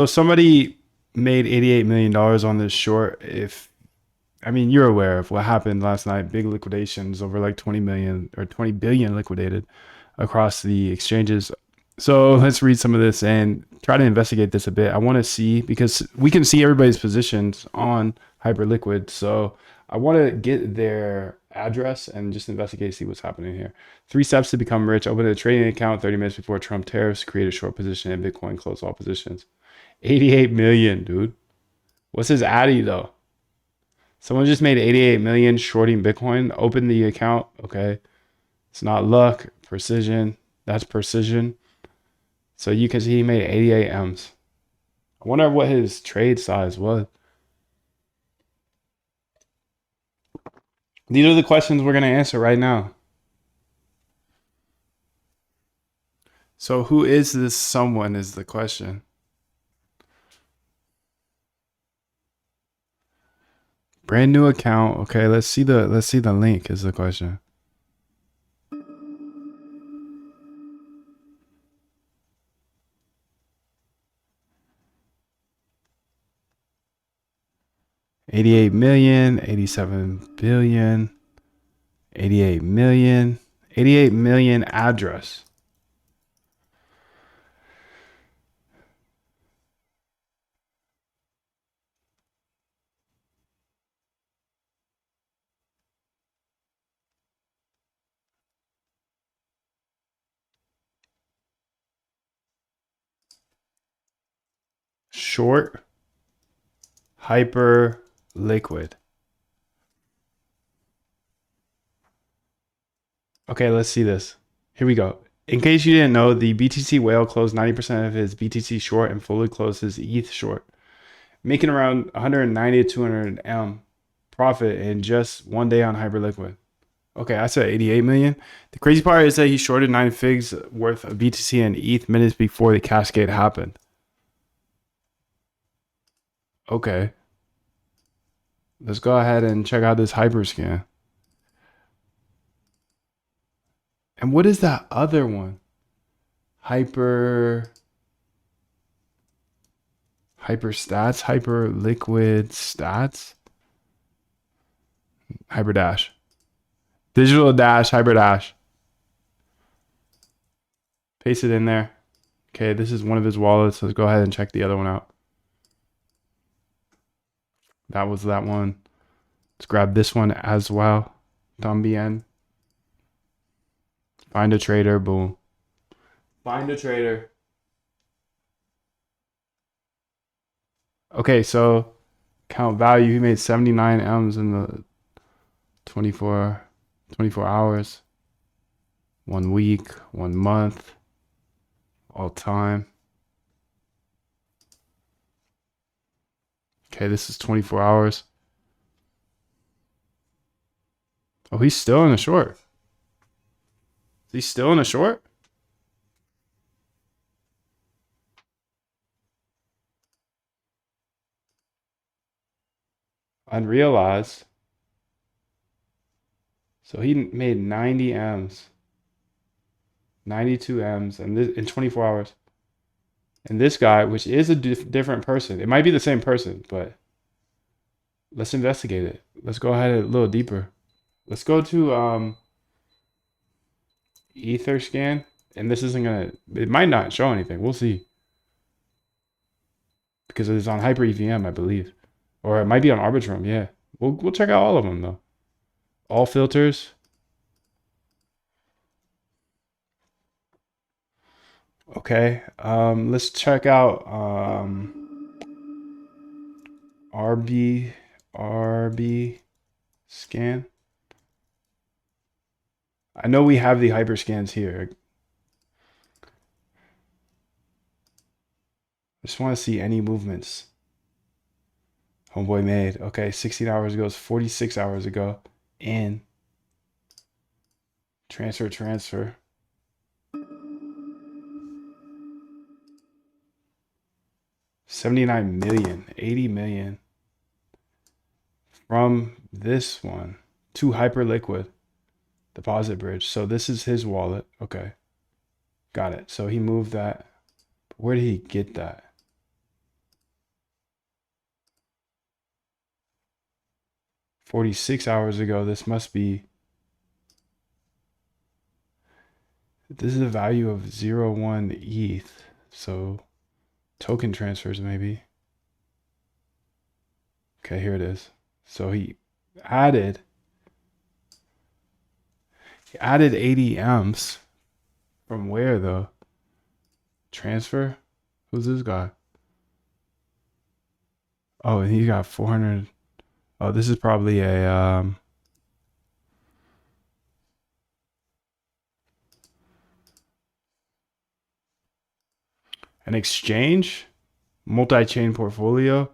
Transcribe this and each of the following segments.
So somebody made $88 million on this short. I mean, you're aware of what happened last night. Big liquidations, over like 20 million or 20 billion liquidated across the exchanges. So let's read some of this and try to investigate this a bit. I want to see, because we can see everybody's positions on Hyperliquid. So I want to get their address and just investigate, see what's happening here. 3 steps to become rich: open a trading account 30 minutes before Trump tariffs, create a short position in Bitcoin, close all positions. 88 million, dude. What's his addy though? Someone just made 88 million shorting Bitcoin. Open the account. Okay. It's not luck, precision. That's precision. So you can see he made 88 M's. I wonder what his trade size was. These are the questions we're going to answer right now. So who is this someone is the question. Brand new account. Okay, let's see the link is the question. $88 million, 87 billion, 88 million, 88 million address. Short, hyper, liquid. Okay, let's see this. Here we go. In case you didn't know, the BTC whale closed 90% of his BTC short and fully closed his ETH short, making around 190 to 200 M profit in just one day on Hyperliquid. Okay, I said 88 million. The crazy part is that he shorted 9 figs worth of BTC and ETH minutes before the cascade happened. Okay, let's go ahead and check out this hyper scan. And what is that other one? Hyper stats, hyper liquid stats, hyper dash, digital dash, hyper dash. Paste it in there. Okay, this is one of his wallets. Let's go ahead and check the other one out. That was that one. Let's grab this one as well. Tambien. Find a trader. Boom. Find a trader. Okay, so count value. He made 79 M's in the 24 hours. 1 week, 1 month, all time. Okay, this is 24 hours. Oh, he's still in a short. Is he still in a short? Unrealized. So he made 90 M's, 92 M's, and this in 24 hours. And this guy, which is a different person, it might be the same person, but let's investigate it. Let's go ahead a little deeper. Let's go to Ether scan, and this isn't gonna. It might not show anything. We'll see because it's on Hyper EVM, I believe, or it might be on Arbitrum. Yeah, we'll check out all of them though. All filters. Okay. Let's check out RB scan. I know we have the hyper scans here. I just want to see any movements. Homeboy made. Okay, 16 hours ago. It's 46 hours ago. In. Transfer. 79 million. 80 million. From this one to Hyperliquid deposit bridge. So this is his wallet. Okay. Got it. So he moved that. Where did he get that? 46 hours ago. This must be, this is the value of 0.1 ETH. So token transfers maybe. Okay, here it is. So he added 80 amps. From where though? Transfer? Who's this guy? Oh, and he got 400. Oh, this is probably a an exchange, multi-chain portfolio.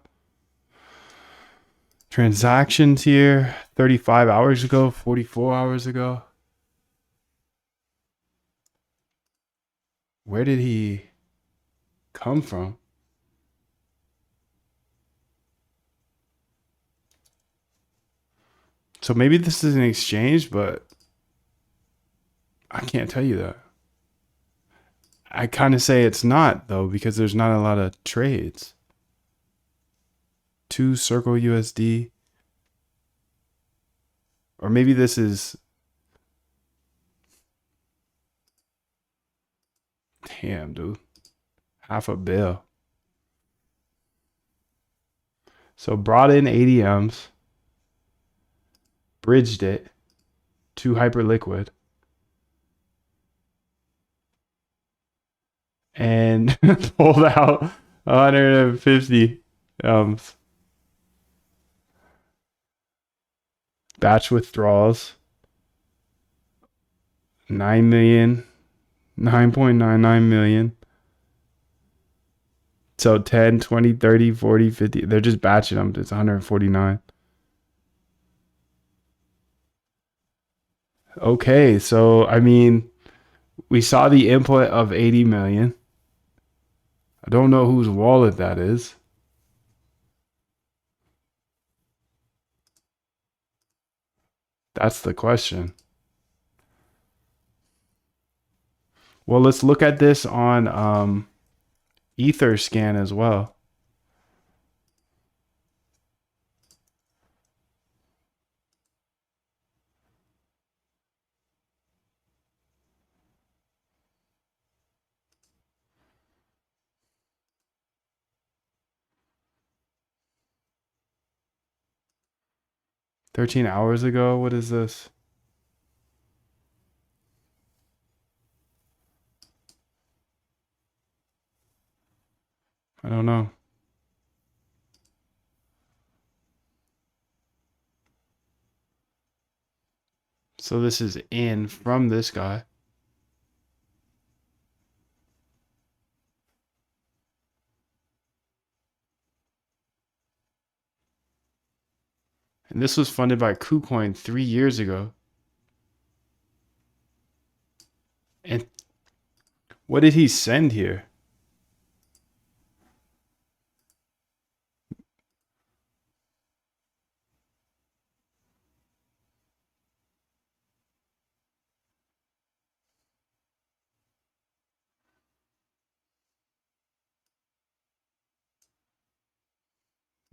Transactions here 35 hours ago, 44 hours ago. Where did he come from? So maybe this is an exchange, but I can't tell you that. I kind of say it's not though, because there's not a lot of trades. 2 Circle USD. Or maybe this is, damn, dude. Half a bill. So brought in ADMs, bridged it to Hyperliquid, and pulled out 150 batch withdrawals. 9 million, 9.99 million. So 10, 20, 30, 40, 50. They're just batching them. It's 149. Okay, so I mean, we saw the input of 80 million. I don't know whose wallet that is. That's the question. Well, let's look at this on Etherscan as well. "13 hours ago, what is this? I don't know. So this is in from this guy. And this was funded by KuCoin 3 years ago. And what did he send here?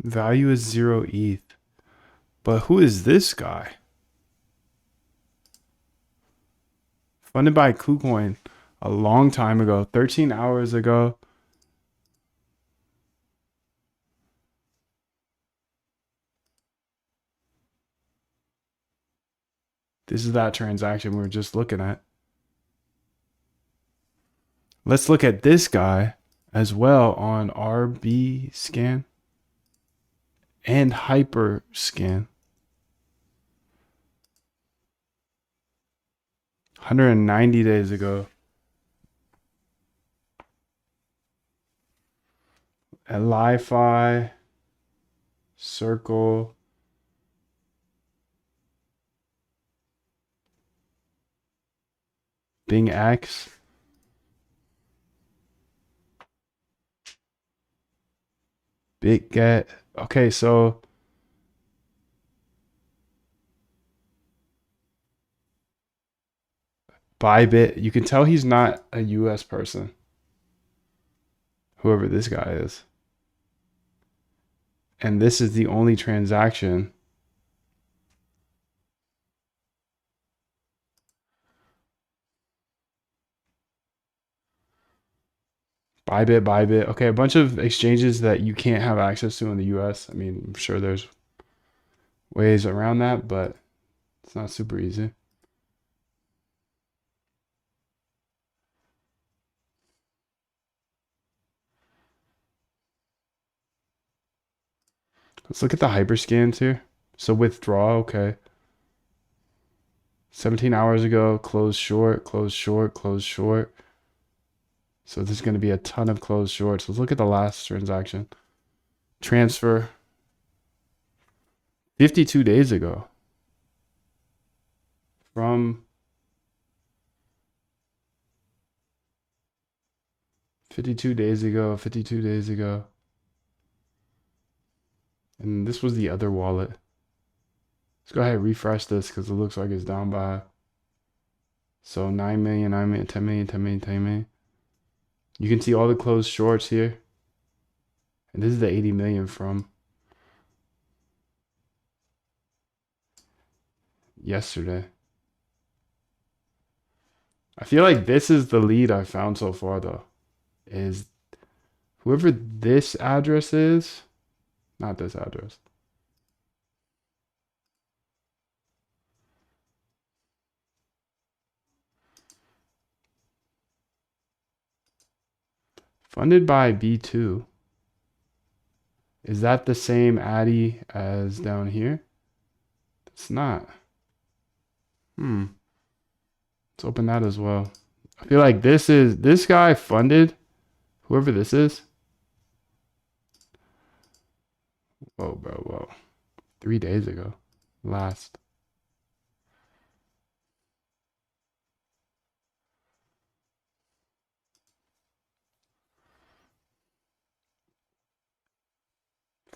Value is 0 ETH. But who is this guy? Funded by KuCoin a long time ago, 13 hours ago. This is that transaction we were just looking at. Let's look at this guy as well on RB scan and hyper scan. 190 days ago. At Li-Fi, Circle, Bing X. Big Get. Okay, so Bybit. You can tell he's not a US person. Whoever this guy is. And this is the only transaction Bybit. Okay, a bunch of exchanges that you can't have access to in the US. I mean, I'm sure there's ways around that, but it's not super easy. Let's look at the hyperscans here. So withdraw, okay. 17 hours ago, close short, close short, close short. So there's going to be a ton of closed shorts. Let's look at the last transaction. Transfer 52 days ago from 52 days ago, 52 days ago. And this was the other wallet. Let's go ahead and refresh this because it looks like it's down by. So 9 million, 9 million, 10 million, 10 million, 10 million. You can see all the closed shorts here. And this is the 80 million from yesterday. I feel like this is the lead I found so far though. Is whoever this address is, not this address. Funded by B2. Is that the same Addy as down here? It's not. Let's open that as well. I feel like this guy funded, whoever this is. Whoa, bro, whoa. 3 days ago. Last.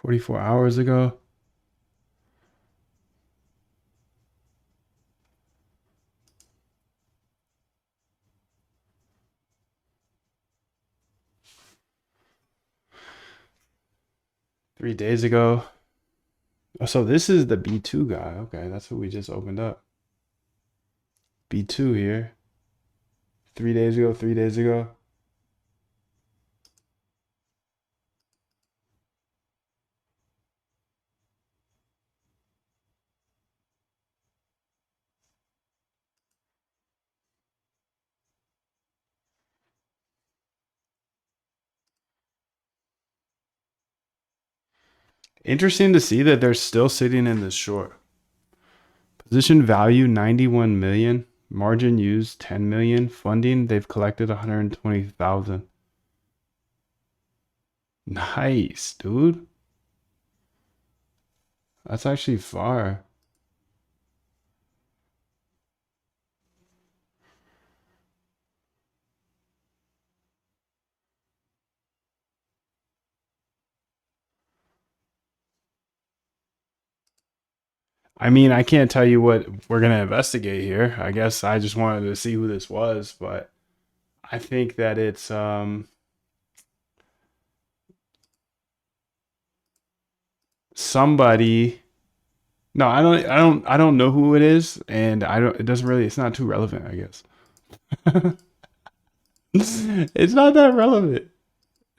$44 hours ago. Three days ago. Oh, so this is the B2 guy. Okay, that's what we just opened up. B2 here. 3 days ago, 3 days ago. Interesting to see that they're still sitting in this short. Position value 91 million. Margin used 10 million. Funding, they've collected 120,000. Nice, dude. That's actually far. I mean, I can't tell you what we're going to investigate here. I guess I just wanted to see who this was, but I think that it's somebody. No, I don't know who it is, and I don't it doesn't really it's not too relevant, I guess. It's not that relevant.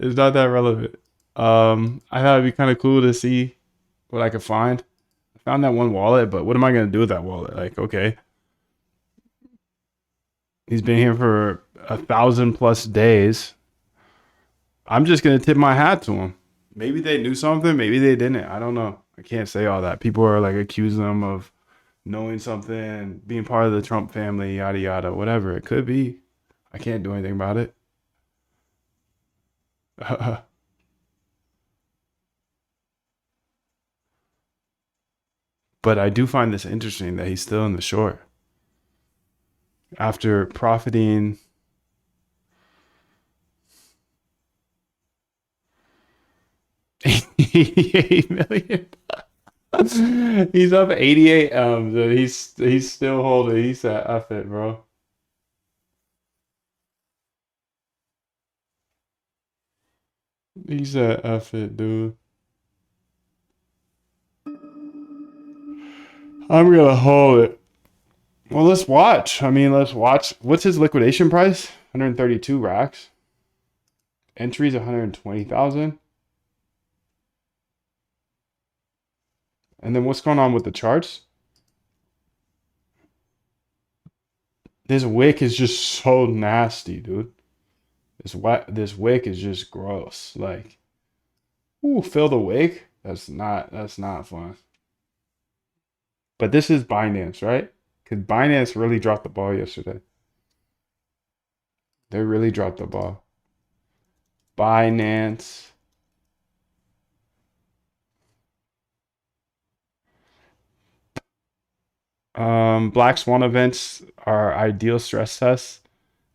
It's not that relevant. I thought it'd be kind of cool to see what I could find. I found that one wallet, but what am I gonna do with that wallet? Like, okay, he's been here for 1,000+ days. I'm just gonna tip my hat to him. Maybe they knew something, maybe they didn't. I don't know. I can't say all that. People are like accusing them of knowing something, being part of the Trump family, yada yada, whatever it could be. I can't do anything about it. But I do find this interesting that he's still in the short after profiting 88 million. He's up 88 M's and he's still holding. He said, F it, bro. He said, F it, dude. I'm gonna hold it. Well, let's watch. I mean, let's watch. What's his liquidation price? 132 racks. Entries 120,000. And then what's going on with the charts? This wick is just so nasty, dude. This wick is just gross. Like, ooh, fill the wick. That's not fun. But this is Binance, right? Because Binance really dropped the ball yesterday. They really dropped the ball. Binance. Black Swan events are ideal stress tests.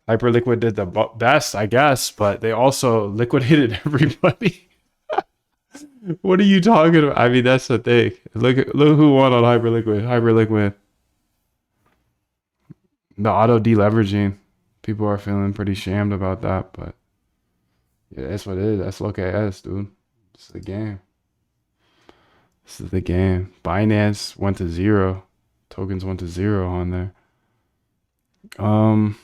Hyperliquid did the best, I guess, but they also liquidated everybody. What are you talking about? I mean, that's the thing. Look who won on Hyperliquid. Hyperliquid. The auto deleveraging. People are feeling pretty shamed about that, but yeah, that's what it is. That's look at us, dude. It's the game. This is the game. Binance went to zero. Tokens went to zero on there. Um,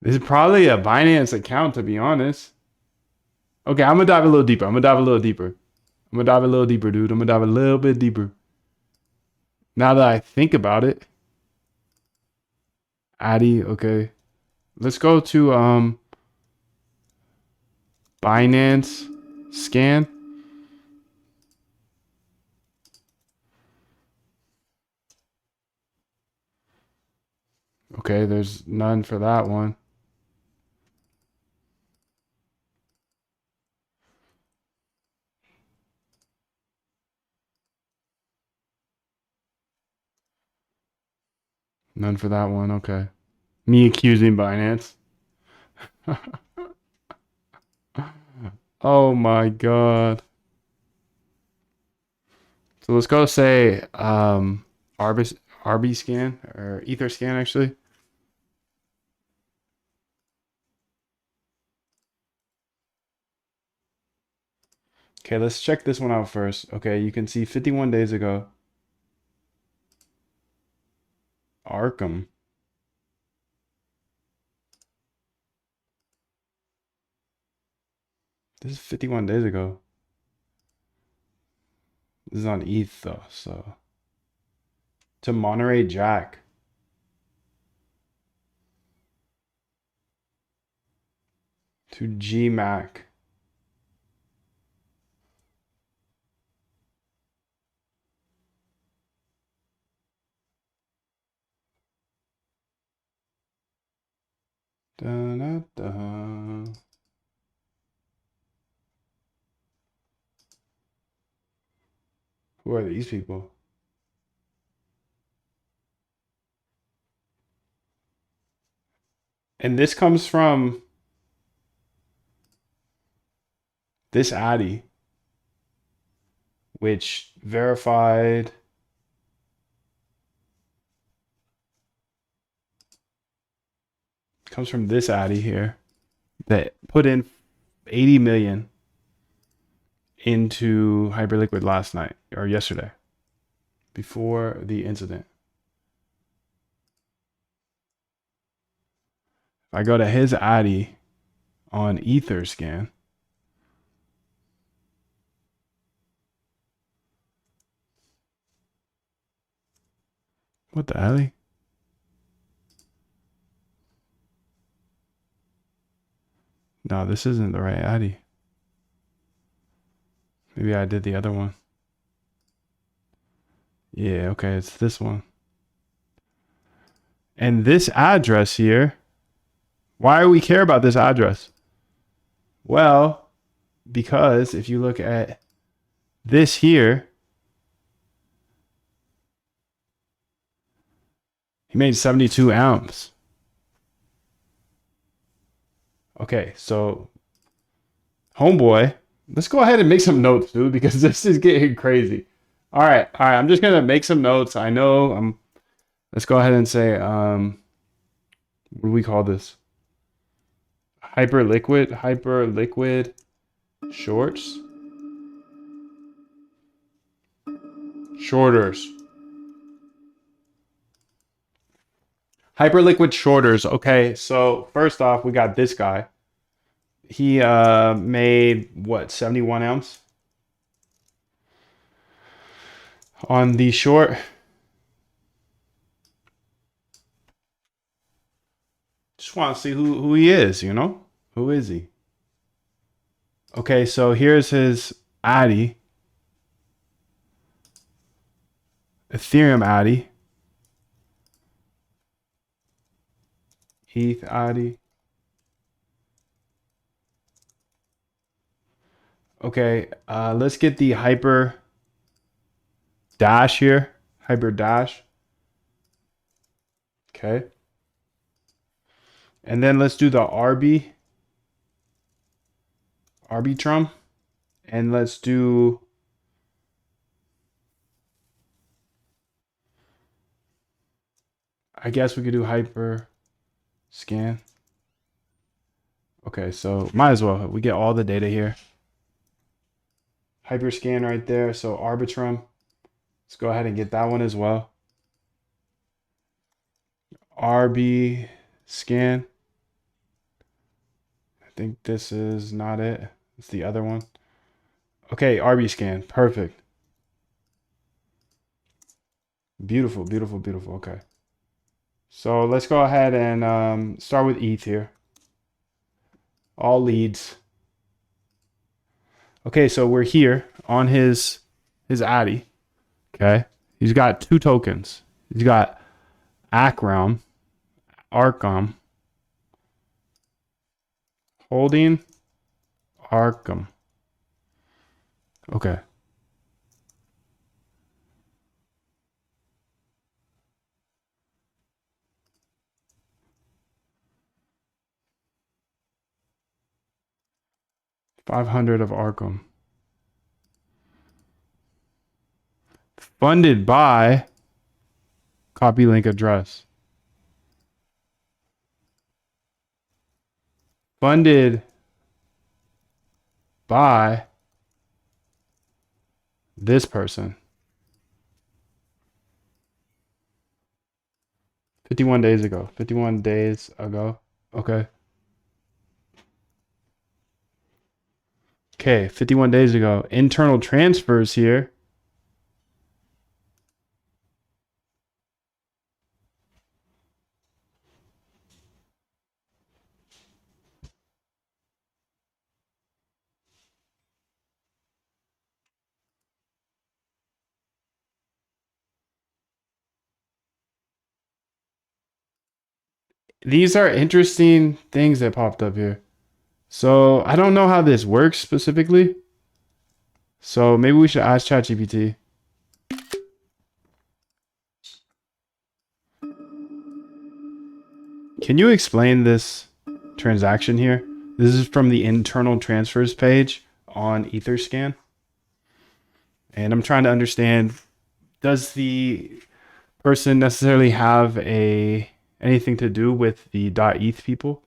this is probably a Binance account, to be honest. Okay, I'm gonna dive a little deeper. I'm gonna dive a little deeper. I'm gonna dive a little deeper, dude. I'm gonna dive a little bit deeper. Now that I think about it, Addy, okay. Let's go to Binance scan. Okay, there's none for that one. None for that one. Okay. Me accusing Binance. Oh my god. So let's go say RB scan or Ether scan actually. Okay, let's check this one out first. Okay, you can see 51 days ago. Arkham. This is 51 days ago. This is on ETH though, so. To Monterey Jack. To GMAC. Da, da, da. Who are these people? And this comes from this Addy, which verified comes from this Addy here that put in 80 million into Hyperliquid last night or yesterday before the incident. If I go to his Addy on Etherscan, what the hell? No, this isn't the right Addy. Maybe I did the other one. Yeah, okay, it's this one. And this address here, why do we care about this address? Well, because if you look at this here, he made 72 ounce. Okay, so homeboy, let's go ahead and make some notes, dude, because this is getting crazy. All right, I'm just gonna make some notes. I know let's go ahead and say What do we call this? Hyper liquid shorts? Shorters. Hyperliquid shorters. Okay, so first off, we got this guy. He made what, 71 ounce on the short. Just want to see who he is, you know? Who is he? Okay, so here's his Addy, Ethereum Addy, ETH Addy. Okay, let's get the Hyper Dash here. Hyper Dash. Okay. And then let's do the Arbitrum. And let's do, I guess we could do Hyper Scan. Okay, so might as well. We get all the data here. Hyperscan right there. So Arbitrum. Let's go ahead and get that one as well. RB scan. I think this is not it. It's the other one. Okay, RB scan. Perfect. Beautiful, beautiful, beautiful. Okay. So let's go ahead and start with ETH here. All leads. Okay, so we're here on his Addy. Okay. He's got two tokens. He's got Acrom, Arkham, holding Arkham. Okay. $500 of Arkham. Funded by copy link address. Funded by this person. 51 days ago. 51 days ago. Okay. Okay, 51 days ago. Internal transfers here. These are interesting things that popped up here. So I don't know how this works specifically. So maybe we should ask ChatGPT. Can you explain this transaction here? This is from the internal transfers page on Etherscan. And I'm trying to understand, does the person necessarily have anything to do with the .eth people?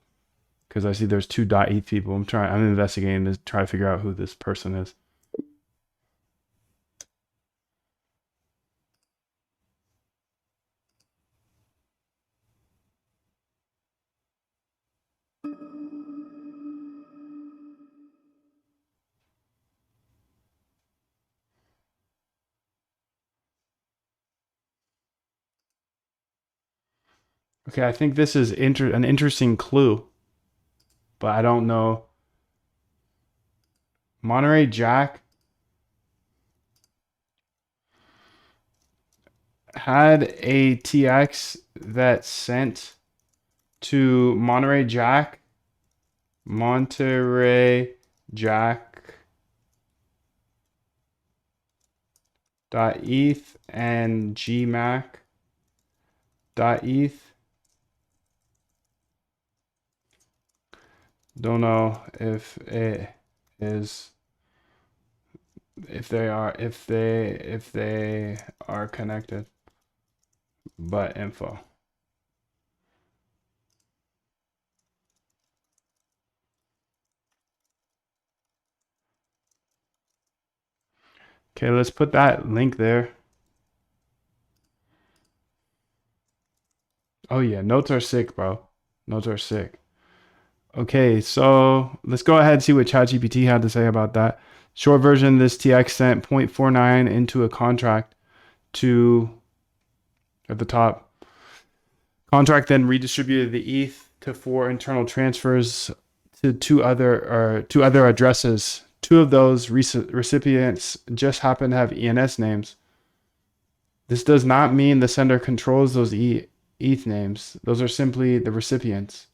Because I see there's two .eth people. I'm investigating to try to figure out who this person is. Okay, I think this is an interesting clue, but I don't know. Monterey Jack had a TX that sent to Monterey Jack .eth and gmac .eth. Don't know if it is, if they are connected, but info. Okay, let's put that link there. Oh yeah, notes are sick, bro. Notes are sick. Okay, so let's go ahead and see what ChatGPT had to say about that. Short version, this TX sent 0.49 into a contract to, at the top. Contract then redistributed the ETH to 4 internal transfers to two other addresses. Two of those recipients just happen to have ENS names. This does not mean the sender controls those ETH names. Those are simply the recipients.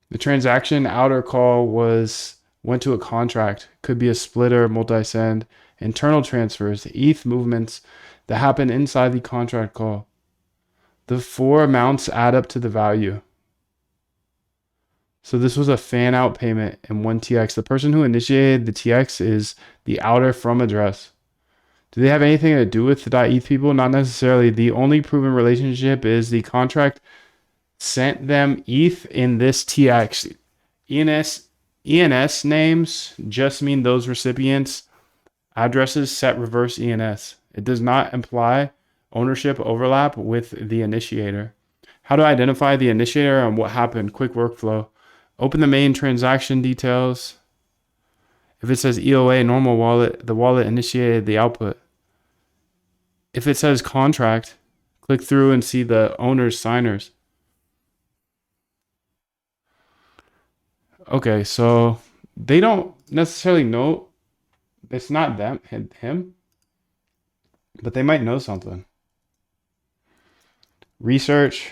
The transaction outer call went to a contract. Could be a splitter, multi-send, internal transfers, ETH movements that happen inside the contract call. The 4 amounts add up to the value. So this was a fan out payment in one TX. The person who initiated the TX is the outer from address. Do they have anything to do with the .eth people? Not necessarily. The only proven relationship is the contract sent them ETH in this TX. ENS names just mean those recipients' addresses set reverse ENS. It does not imply ownership overlap with the initiator. How to identify the initiator and what happened? Quick workflow. Open the main transaction details. If it says EOA normal wallet, the wallet initiated the output. If it says contract, click through and see the owner's signers. Okay, so they don't necessarily know it's not him, but they might know something. Research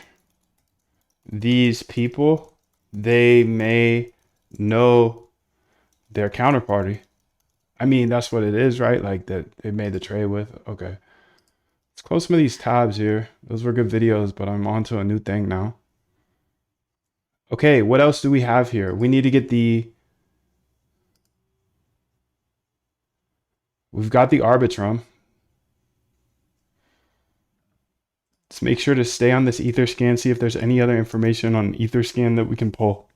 these people. They may know their counterparty. I mean, that's what it is, right? Like that they made the trade with. Okay. Let's close some of these tabs here. Those were good videos, but I'm on to a new thing now. Okay, what else do we have here? We need to get we've got the Arbitrum. Let's make sure to stay on this Etherscan, see if there's any other information on Etherscan that we can pull.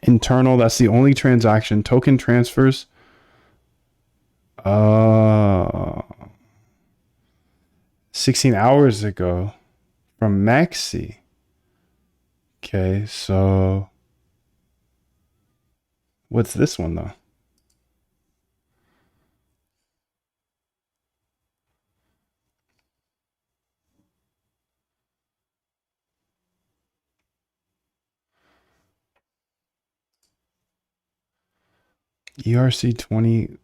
Internal, that's the only transaction. Token transfers. 16 hours ago from Maxi. Okay, so what's this one though? ERC20.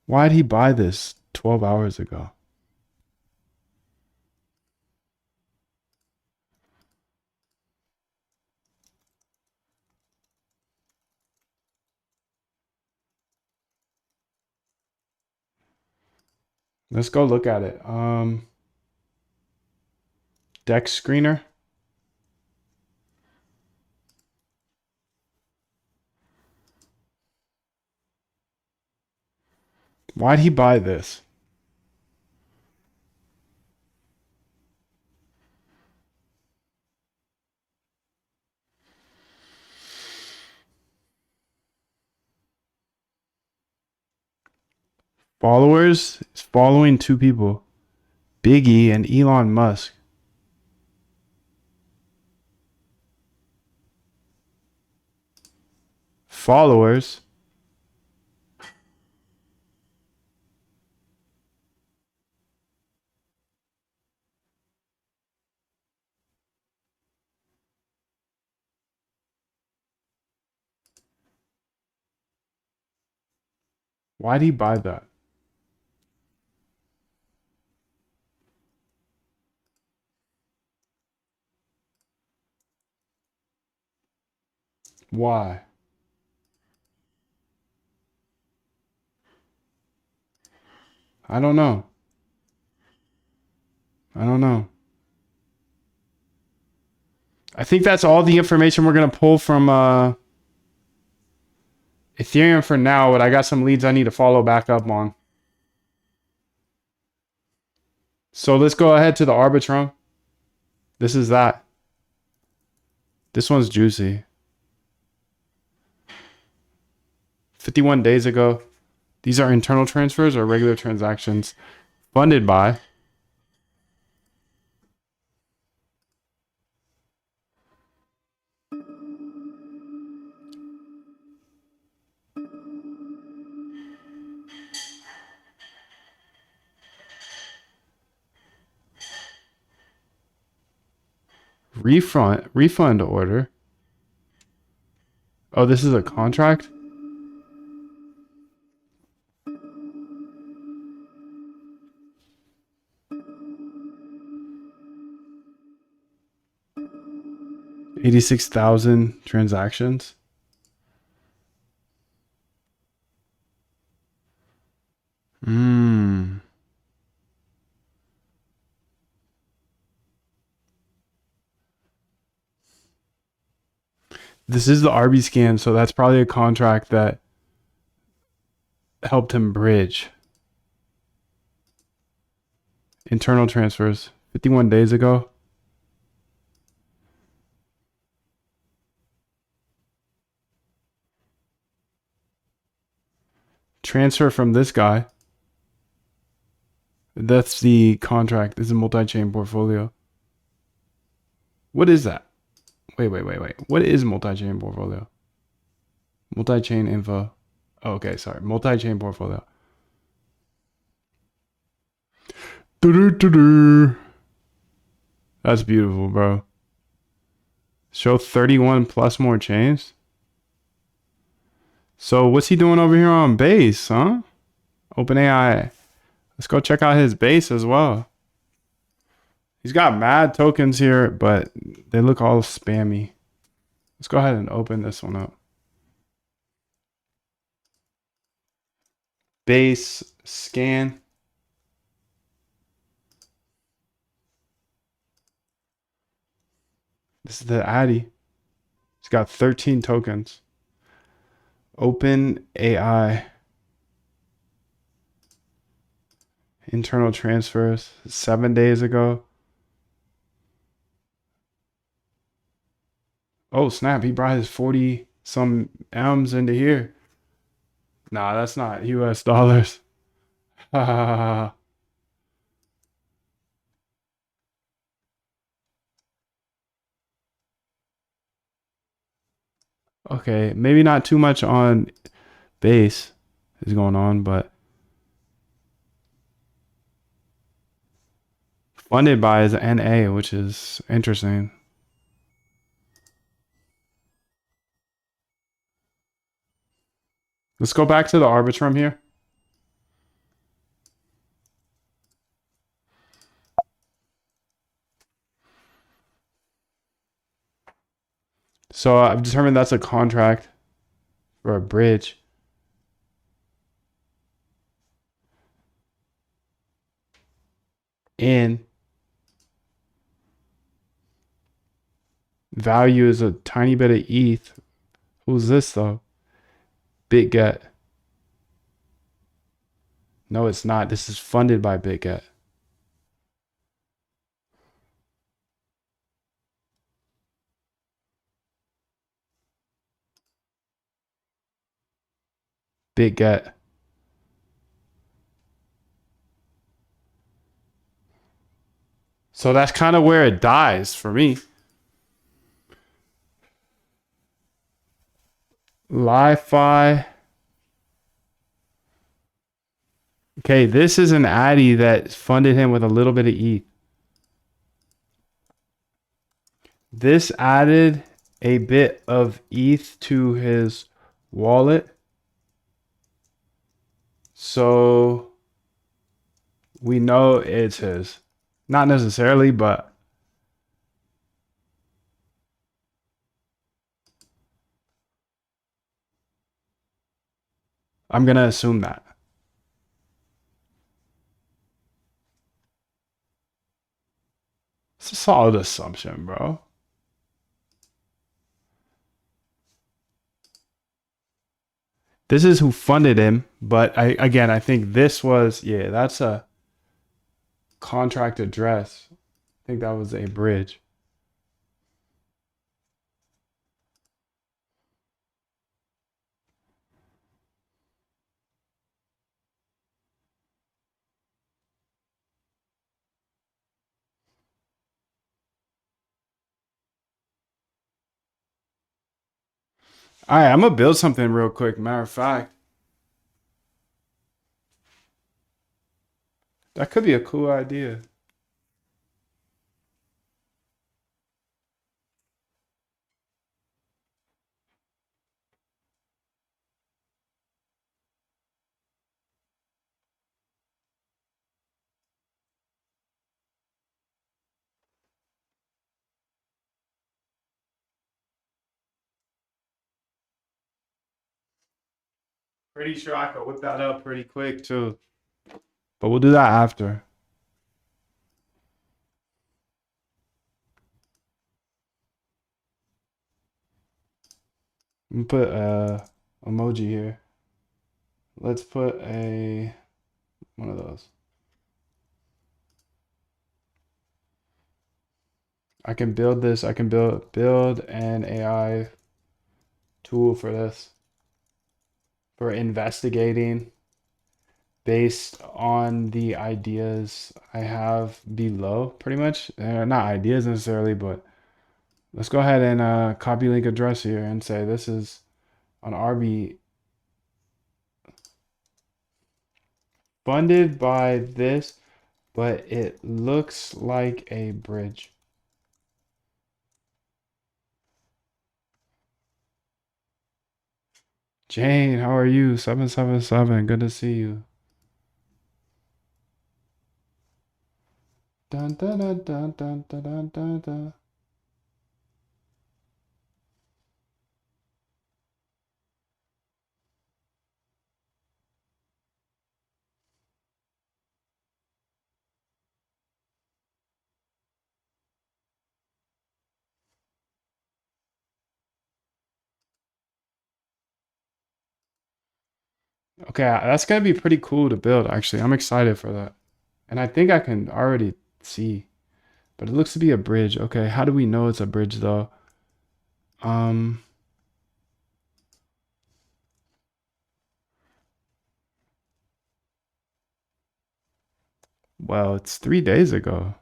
Why'd he buy this 12 hours ago? Let's go look at it. Deck screener. Why'd he buy this? Followers is following 2 people, Biggie and Elon Musk. Followers. Why'd he buy that? Why? I don't know. I don't know. I think that's all the information we're going to pull from Ethereum for now, but I got some leads I need to follow back up on. So let's go ahead to the Arbitrum. This is that. This one's juicy. 51 days ago. These are internal transfers or regular transactions funded by refund order. Oh, this is a contract? $86,000 transactions. Hmm. This is the RB scan, so that's probably a contract that helped him bridge. Internal transfers. 51 days ago. Transfer from this guy. That's the contract. This is a multi-chain portfolio. What is that? Wait. What is multi-chain portfolio? Multi-chain info. Oh, okay, sorry. Multi-chain portfolio. That's beautiful, bro. Show 31 plus more chains. So what's he doing over here on base, huh? OpenAI. Let's go check out his base as well. He's got mad tokens here, but they look all spammy. Let's go ahead and open this one up. Base scan. This is the Addy. It's got 13 tokens. Open AI. Internal transfers 7 days ago. Oh, snap. He brought his 40 some M's into here. Nah, that's not US dollars. Okay, maybe not too much on base is going on, but funded by is NA, which is interesting. Let's go back to the Arbitrum here. So I've determined that's a contract for a bridge. And value is a tiny bit of ETH. Who's this though? BitGet. No, it's not. This is funded by BitGet. BitGet. So that's kind of where it dies for me. Li-Fi. Okay, this is an Addy that funded him with a little bit of ETH. This added a bit of ETH to his wallet. So we know it's his. Not necessarily, but I'm going to assume that. It's a solid assumption, bro. This is who funded him, but I think this was, yeah, that's a contract address. I think that was a bridge. All right, I'm gonna build something real quick. Matter of fact, that could be a cool idea. Pretty sure I could whip that up pretty quick too. But we'll do that after. I'm gonna put a emoji here. Let's put a one of those. I can build this. I can build an AI tool for this for investigating based on the ideas I have below, pretty much. Not ideas necessarily, but let's go ahead and copy link address here and say this is on RB funded by this, but it looks like a bridge. Jane, how are you? 777. Good to see you. Dun, dun, dun, dun, dun, dun, dun, dun, dun. Okay, that's gonna be pretty cool to build, actually. I'm excited for that. And I think I can already see, but it looks to be a bridge. Okay, how do we know it's a bridge though? Um, well, it's 3 days ago.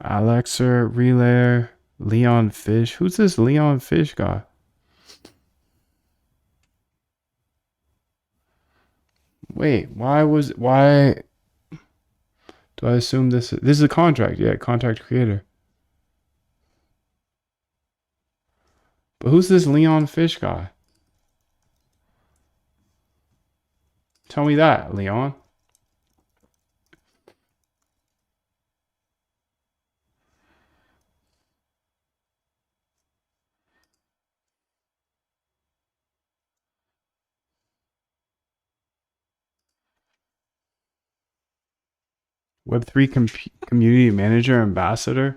Alexer, Relayer, Leon Fish. Who's this Leon Fish guy? Wait, why do I assume this is a contract? Yeah, contract creator. But who's this Leon Fish guy? Tell me that, Leon. Web3 community manager ambassador.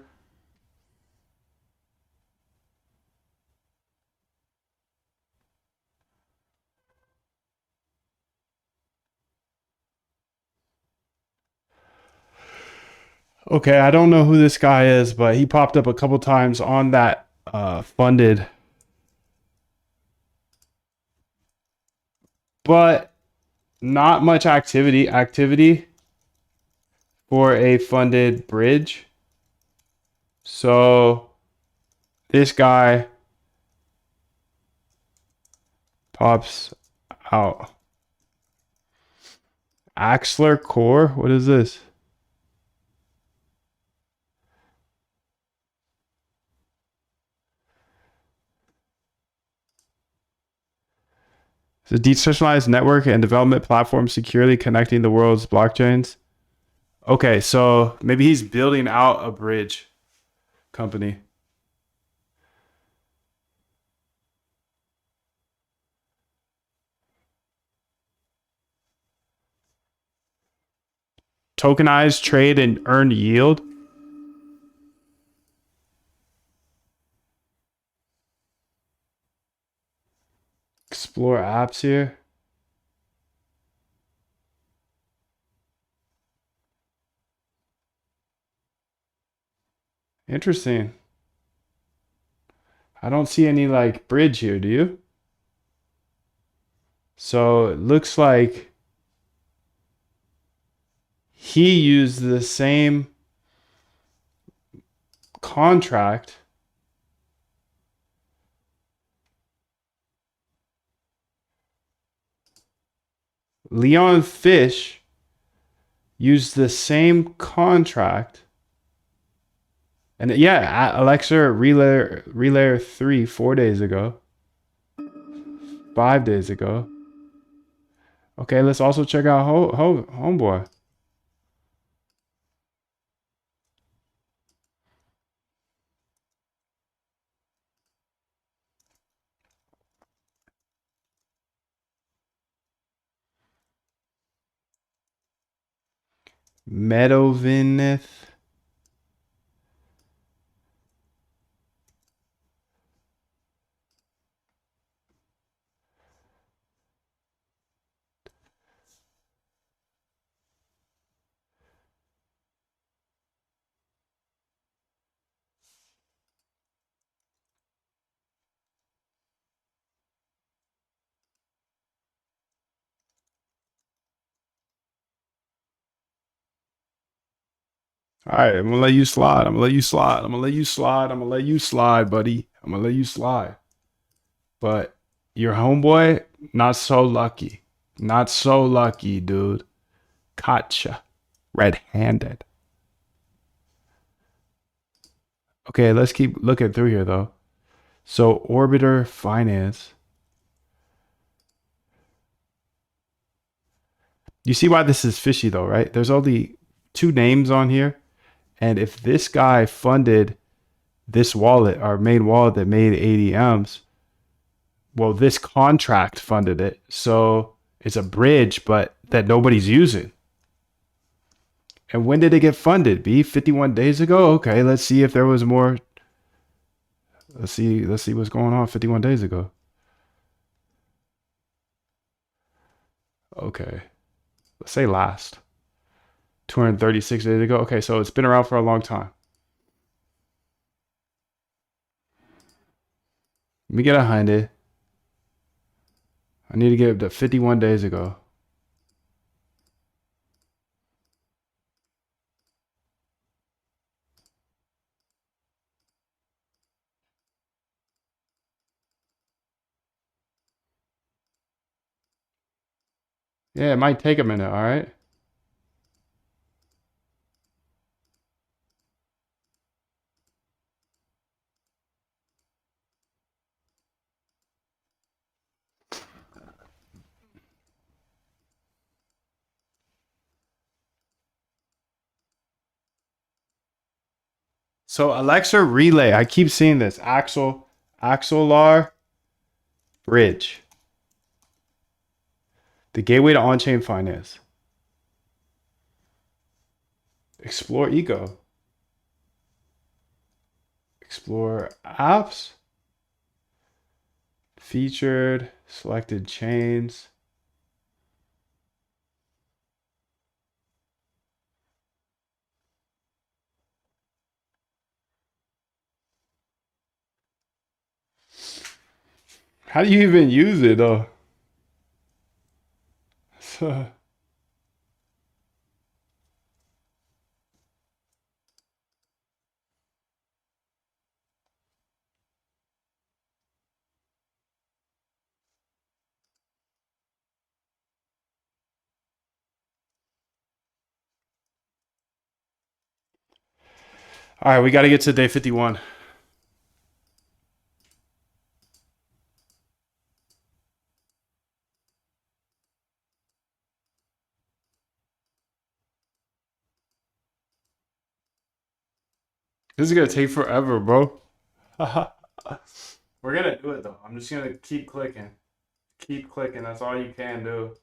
Okay, I don't know who this guy is, but he popped up a couple times on that funded, but not much activity for a funded bridge. So this guy pops out. Axler Core? What is this? It's a decentralized network and development platform securely connecting the world's blockchains. Okay, so maybe he's building out a bridge company. Tokenize, trade, and earn yield. Explore apps here. Interesting. I don't see any like bridge here, do you? So it looks like he used the same contract Leon Fish used the same contract. And yeah, Alexa Relay 3 4 days ago. 5 days ago. Okay, let's also check out Homeboy. Meadowvinith. All right, I'm gonna let you slide. I'm gonna let you slide. I'm gonna let you slide. I'm gonna let you slide, buddy. I'm gonna let you slide. But your homeboy, not so lucky. Not so lucky, dude. Gotcha. Red-handed. Okay, let's keep looking through here though. So Orbiter Finance. You see why this is fishy though, right? There's only two names on here. And if this guy funded this wallet, our main wallet that made ADMs, well, this contract funded it. So it's a bridge, but that nobody's using. And when did it get funded? B 51 days ago? Okay, let's see if there was more. Let's see what's going on 51 days ago. Okay. Let's say last. 236 days ago. Okay, so it's been around for a long time. Let me get 100. I need to get up to 51 days ago. Yeah, it might take a minute, all right? So Alexa Relay, I keep seeing this. Axelar Bridge. The gateway to on-chain finance. Explore Eco. Explore apps. Featured. Selected chains. How do you even use it though? So, all right, we got to get to day 51. This is gonna take forever, bro. We're gonna do it though. I'm just gonna keep clicking. Keep clicking. That's all you can do.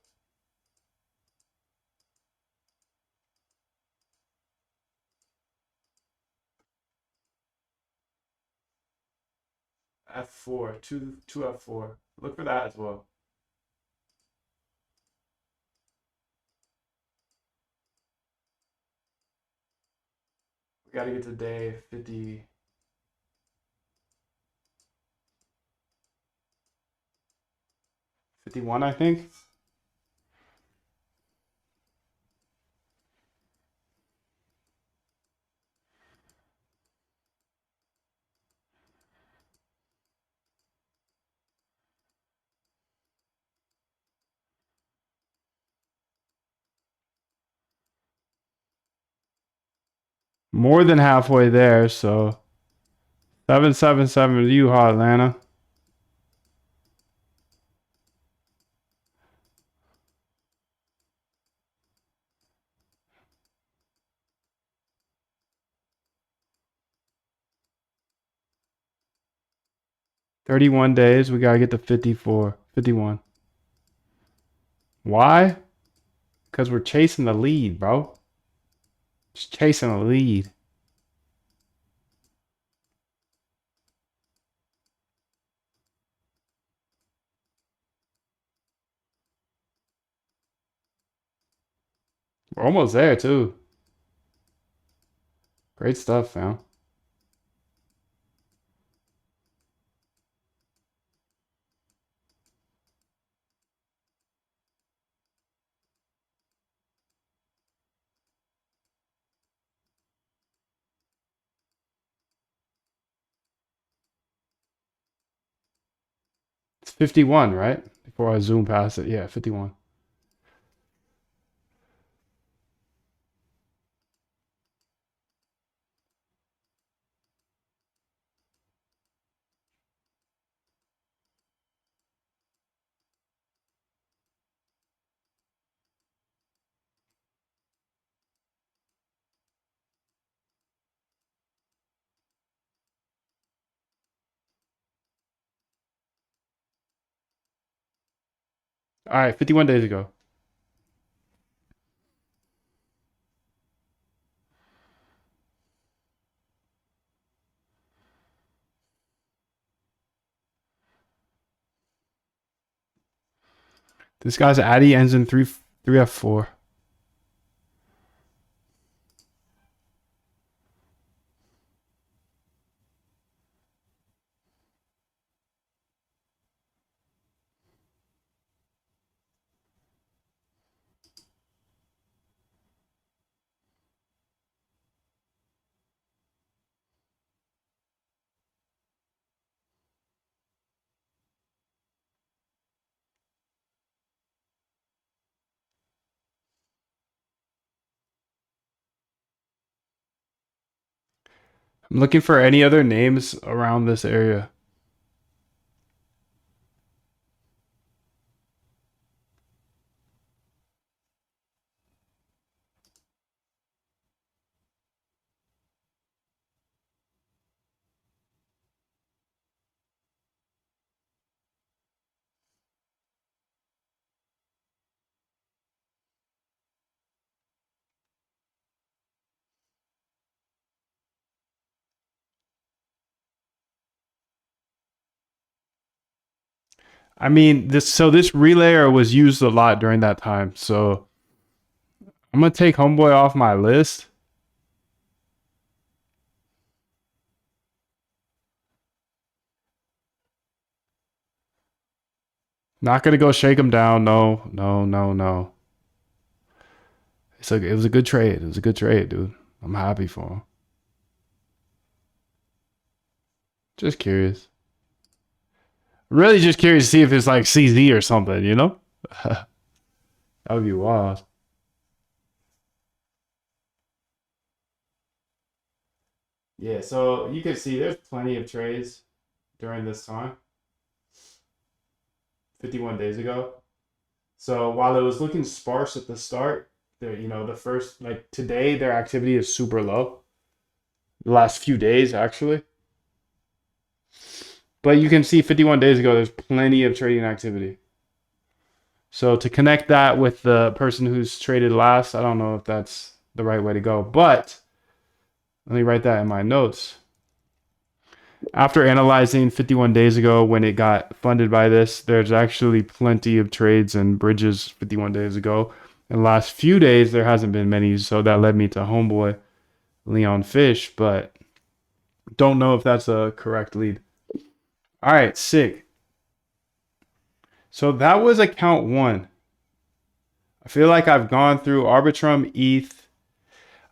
F4, two F4. Look for that as well. We gotta get to day 50. 51, I think. More than halfway there, so 777 to you, Hot Atlanta. 31 days. We gotta get to 54. 51. Why? Because we're chasing the lead, bro. Just chasing the lead. We're almost there, too. Great stuff, fam. It's 51, right? Before I zoom past it. Yeah, 51. All right, 51 days ago. This guy's Addy ends in 3F4. I'm looking for any other names around this area. I mean, this relayer was used a lot during that time. So I'm gonna take Homeboy off my list. Not gonna go shake him down. No, no, no, no. It was a good trade. It was a good trade, dude. I'm happy for him. Just curious. Really just curious to see if it's like CZ or something, you know? That would be wild. Yeah, so you can see there's plenty of trades during this time, 51 days ago. So while it was looking sparse at the start, the first like today their activity is super low. The last few days actually. But you can see 51 days ago there's plenty of trading activity. So to connect that with the person who's traded last, I don't know if that's the right way to go. But let me write that in my notes. After analyzing 51 days ago when it got funded by this, there's actually plenty of trades and bridges 51 days ago. In the last few days, there hasn't been many, so that led me to Homeboy Leon Fish, but don't know if that's a correct lead. All right, sick. So that was account one. I feel like I've gone through Arbitrum, ETH.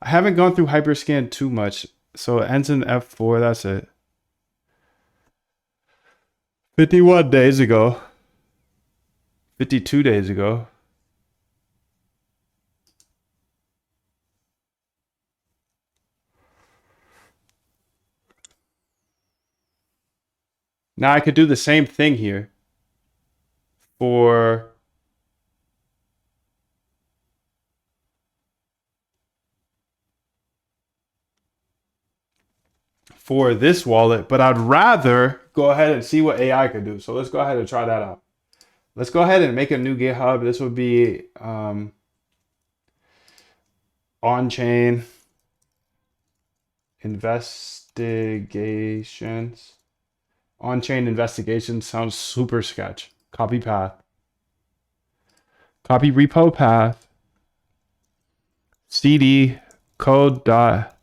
I haven't gone through Hyperscan too much, so it ends in F4. That's it. 51 days ago. 52 days ago. Now I could do the same thing here for this wallet, but I'd rather go ahead and see what AI could do. So let's go ahead and try that out. Let's go ahead and make a new GitHub. This would be onchain investigations. On-chain investigations sounds super sketch. Copy path. Copy repo path. CD code dot.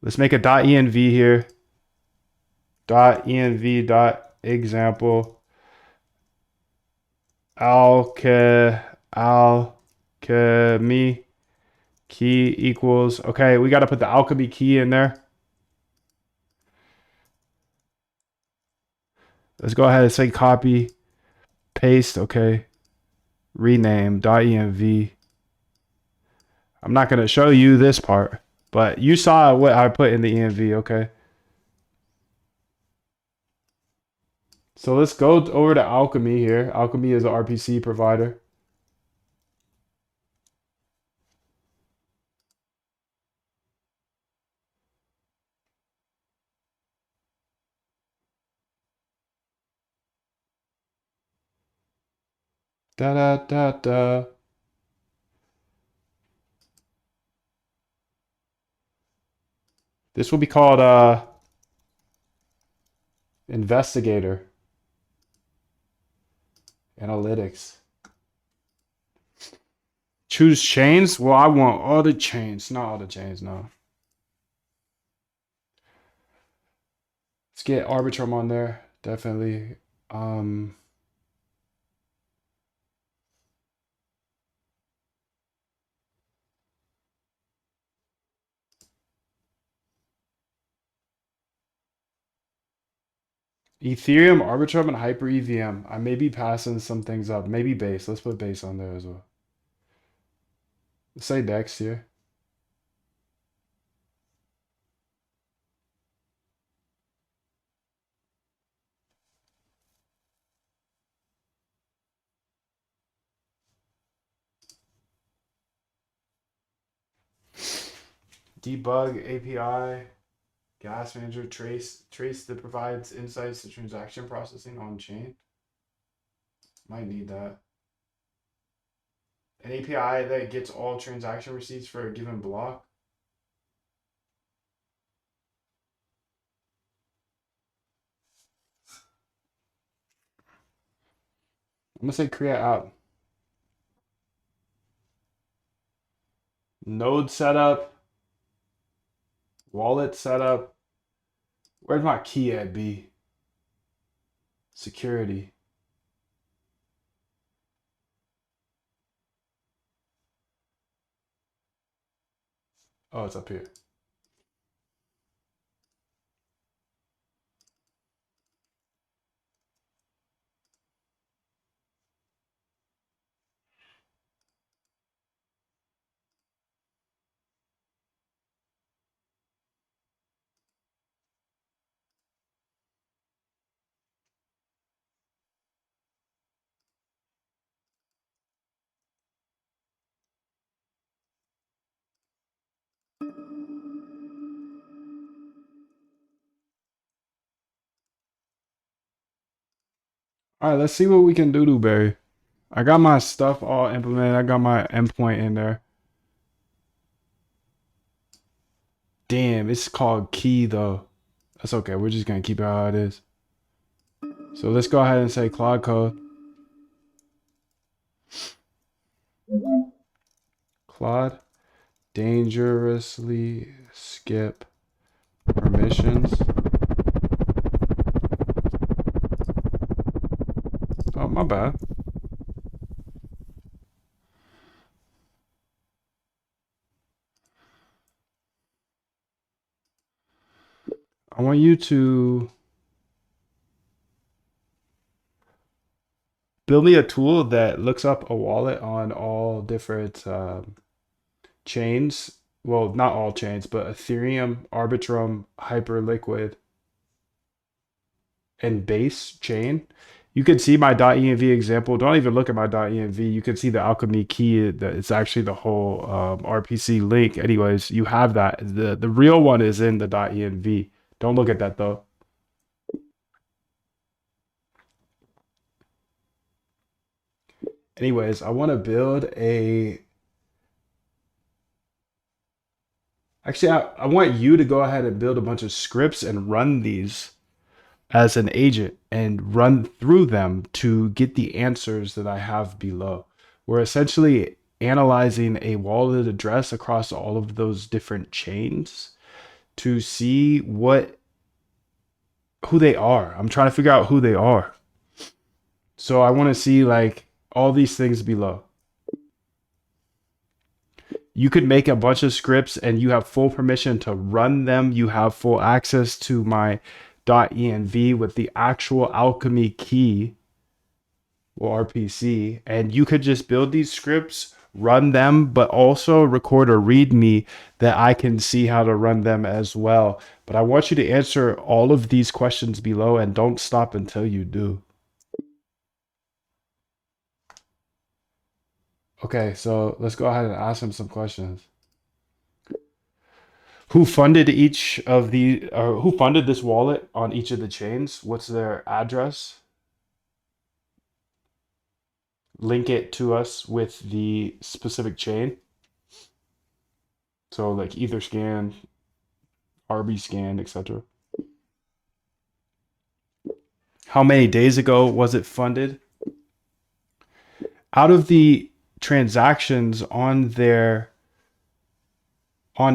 Let's make a .env here. .env dot example. Alchemy key equals. Okay, we got to put the alchemy key in there. Let's go ahead and say copy, paste. Okay, rename .env. I'm not going to show you this part, but you saw what I put in the env. Okay. So let's go over to Alchemy here. Alchemy is an RPC provider. Da da da da. This will be called investigator analytics. Choose chains. Well, I want all the chains, not all the chains. No. Let's get Arbitrum on there. Definitely. Ethereum, Arbitrum, and Hyper EVM. I may be passing some things up. Maybe base. Let's put base on there as well. Let's say Dex here. Debug API. Gas manager trace that provides insights to transaction processing on chain. Might need that. An API that gets all transaction receipts for a given block. I'm gonna say create app. Node setup. Wallet setup. Where's my key at B? Security. Oh, it's up here. All right, let's see what we can do, Barry. I got my stuff all implemented. I got my endpoint in there. Damn, it's called key though. That's okay. We're just gonna keep it how it is. So let's go ahead and say Claude code. Claude, dangerously skip permissions. Oh, my bad. I want you to build me a tool that looks up a wallet on all different chains well, not all chains, but Ethereum, Arbitrum, Hyperliquid, and Base chain. You can see my .env example. Don't even look at my .env. You can see the alchemy key. That it's actually the whole RPC link. Anyways, you have that. The real one is in the .env. Don't look at that though. Anyways, I want to build a. Actually, I want you to go ahead and build a bunch of scripts and run these as an agent and run through them to get the answers that I have below. We're essentially analyzing a wallet address across all of those different chains to see what who they are. I'm trying to figure out who they are. So I want to see like all these things below. You could make a bunch of scripts and you have full permission to run them. You have full access to my .env with the actual alchemy key or RPC, and you could just build these scripts, run them, but also record a README that I can see how to run them as well. But I want you to answer all of these questions below and don't stop until you do. Okay, so let's go ahead and ask him some questions. Who funded each of the, or who funded this wallet on each of the chains? What's their address? Link it to us with the specific chain. So like Etherscan, RBScan, etc. How many days ago was it funded? Out of the transactions on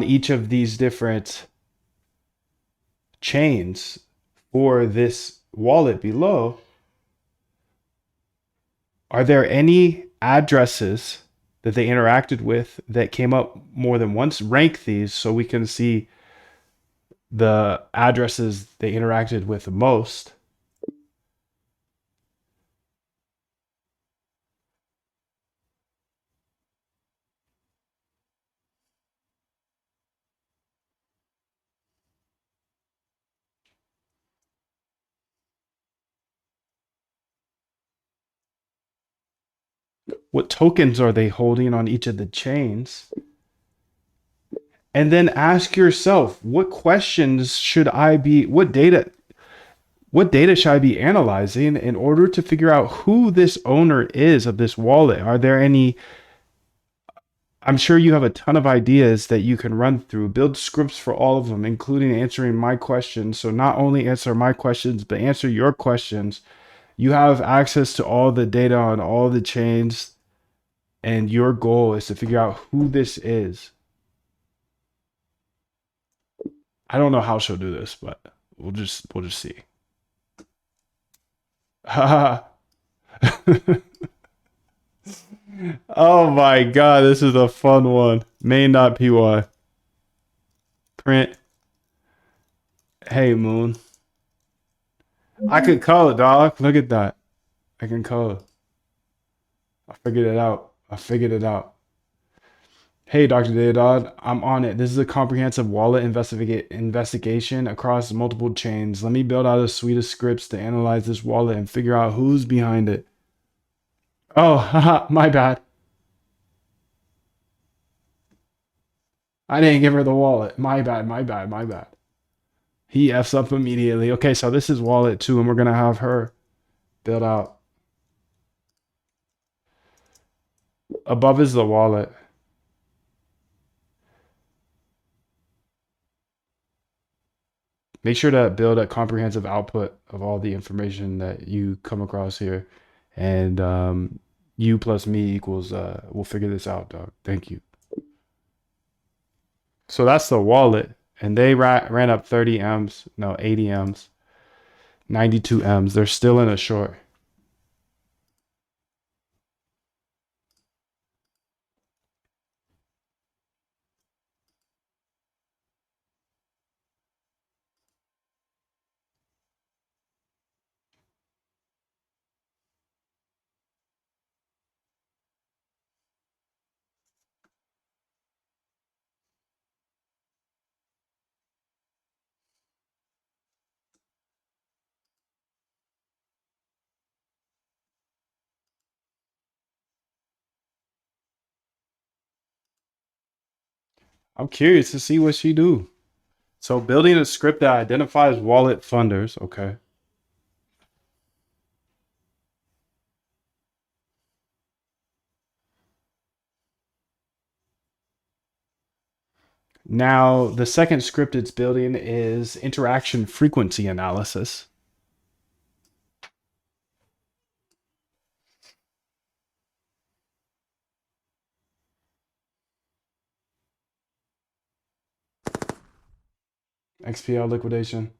each of these different chains for this wallet below, are there any addresses that they interacted with that came up more than once? Rank these so we can see the addresses they interacted with the most. What tokens are they holding on each of the chains? And then ask yourself, what data should I be analyzing in order to figure out who this owner is of this wallet? Are there any? I'm sure you have a ton of ideas that you can run through. Build scripts for all of them, including answering my questions. So not only answer my questions, but answer your questions. You have access to all the data on all the chains, and your goal is to figure out who this is. I don't know how she'll do this, but we'll just see. Oh my god, this is a fun one. Main.py. Print. Hey Moon. I could call it, dog. Look at that. I can call it. I figured it out. I figured it out. Hey, Dr. Daydog, I'm on it. This is a comprehensive wallet investigation across multiple chains. Let me build out a suite of scripts to analyze this wallet and figure out who's behind it. Oh, haha, my bad. I didn't give her the wallet. My bad, my bad, my bad. He F's up immediately. Okay, so this is wallet two, and we're gonna have her build out. Above is the wallet. Make sure to build a comprehensive output of all the information that you come across here. And you plus me equals, we'll figure this out, dog. Thank you. So that's the wallet. And they ran up 30 M's, no, 80 M's, 92 M's. They're still in a short. I'm curious to see what she do. So building a script that identifies wallet funders. Okay. Now the second script it's building is interaction frequency analysis. XPL liquidation.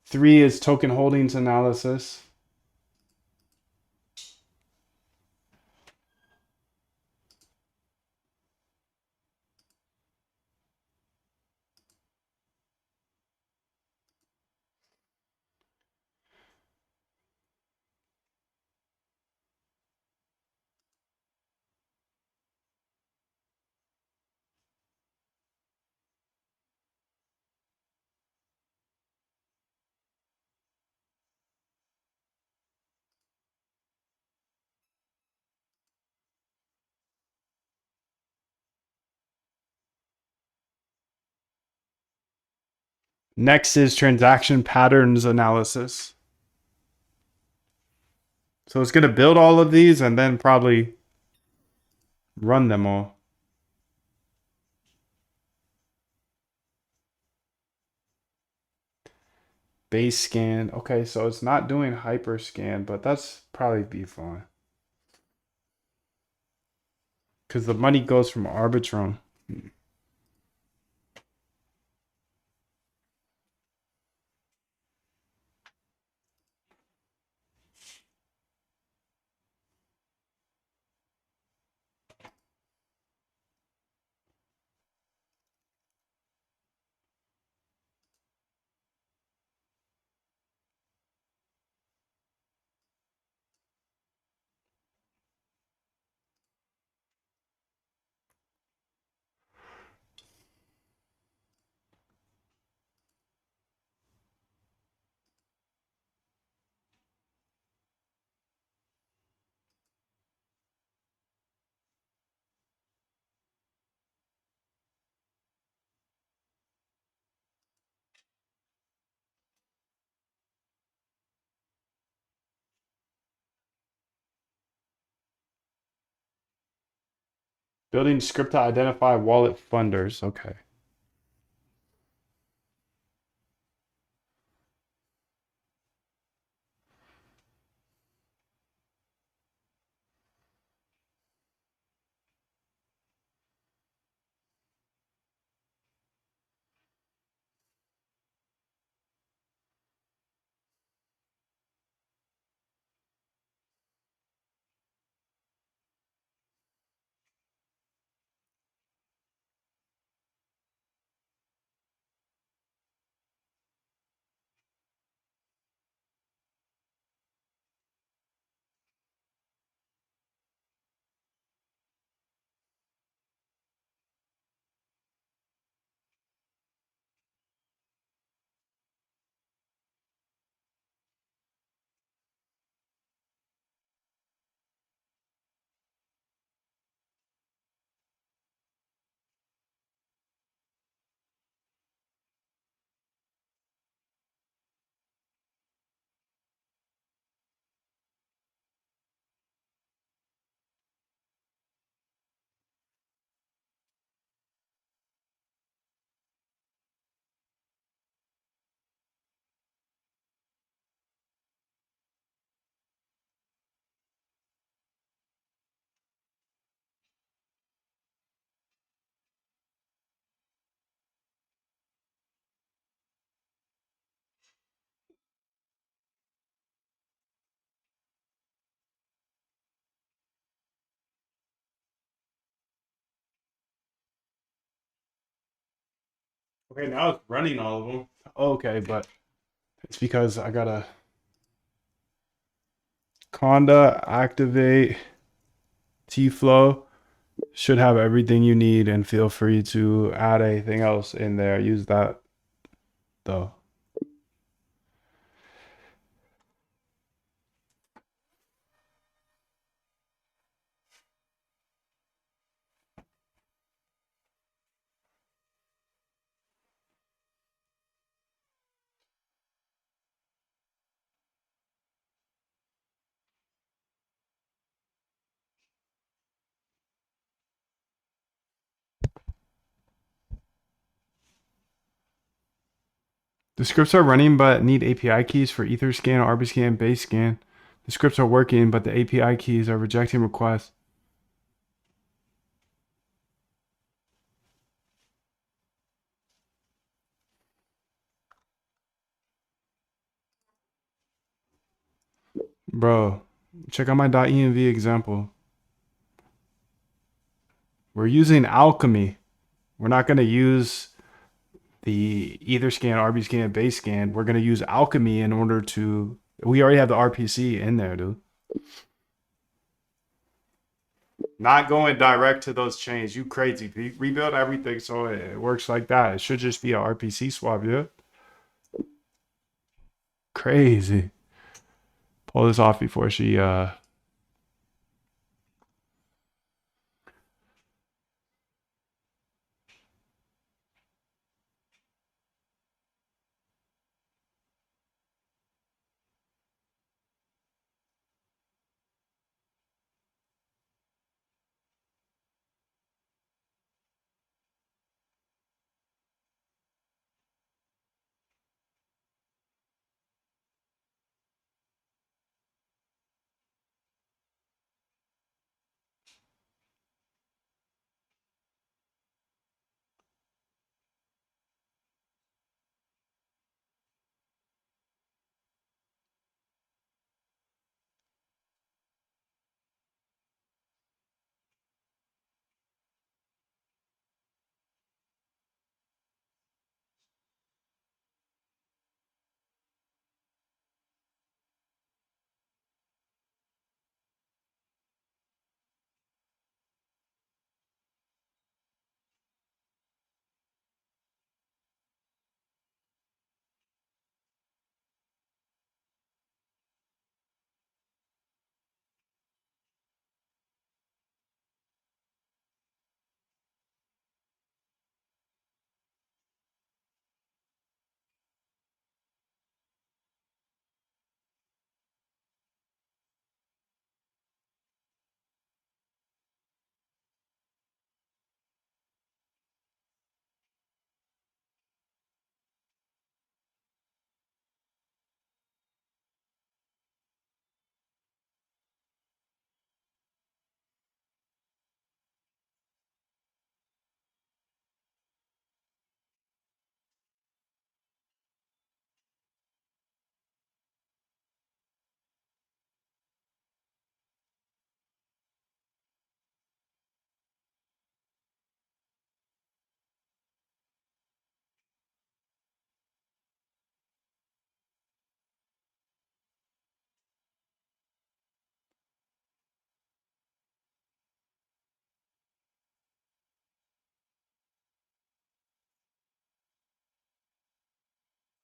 3 is token holdings analysis. Next is transaction patterns analysis. So it's going to build all of these and then probably run them all. Base scan. Okay, so it's not doing hyper scan, but that's probably be fine. Because the money goes from Arbitrum. Building script to identify wallet funders. Okay. Okay, now it's running all of them. Okay, but it's because I gotta Conda activate T-Flow. Should have everything you need, and feel free to add anything else in there. Use that though. The scripts are running but need API keys for Etherscan, RBScan, Basescan. The scripts are working, but the API keys are rejecting requests. Bro, check out my .env example. We're using alchemy. We're not going to use the Etherscan, RBScan, Basescan. We're going to use alchemy in order to... We already have the RPC in there, dude. Not going direct to those chains. You crazy. Rebuild everything so it works like that. It should just be a RPC swap, yeah? Crazy. Pull this off before she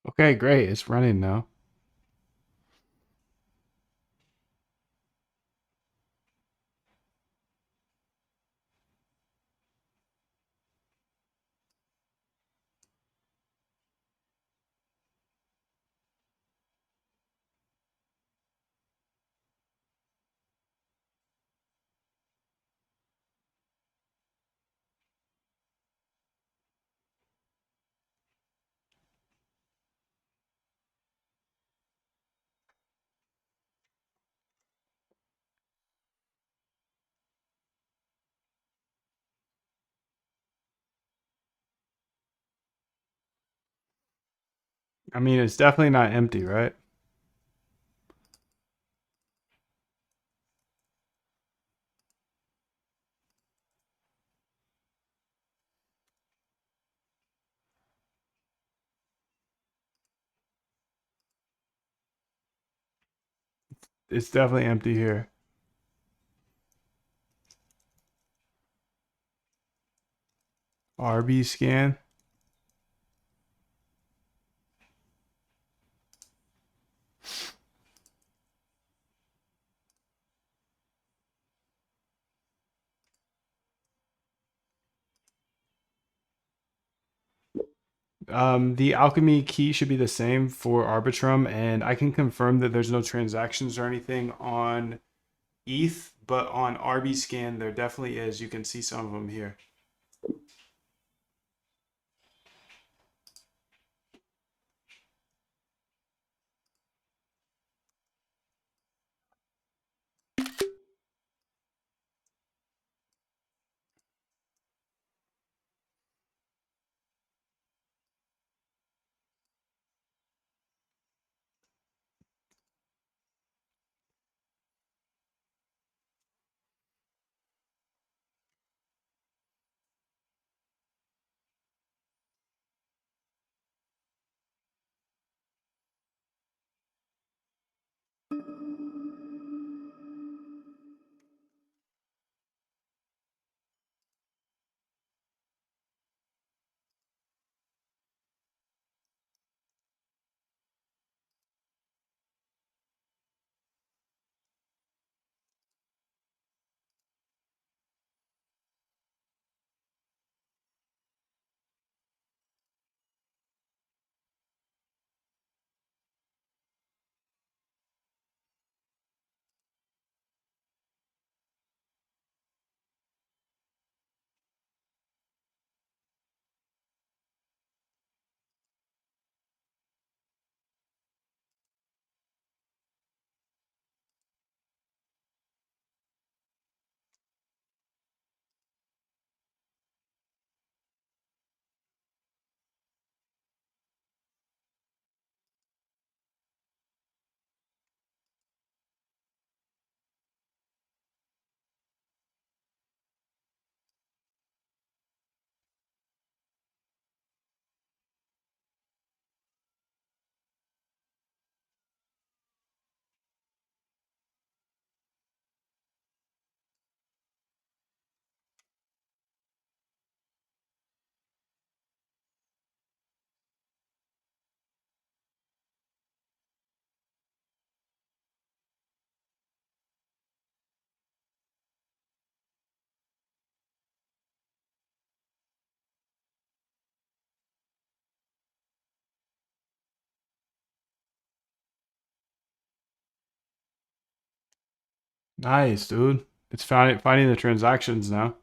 Okay, great. It's running now. I mean, it's definitely not empty, right? It's definitely empty here. RB scan. The alchemy key should be the same for Arbitrum, and I can confirm that there's no transactions or anything on ETH, but on RB scan there definitely is. You can see some of them here. Nice, dude. It's finding the transactions now.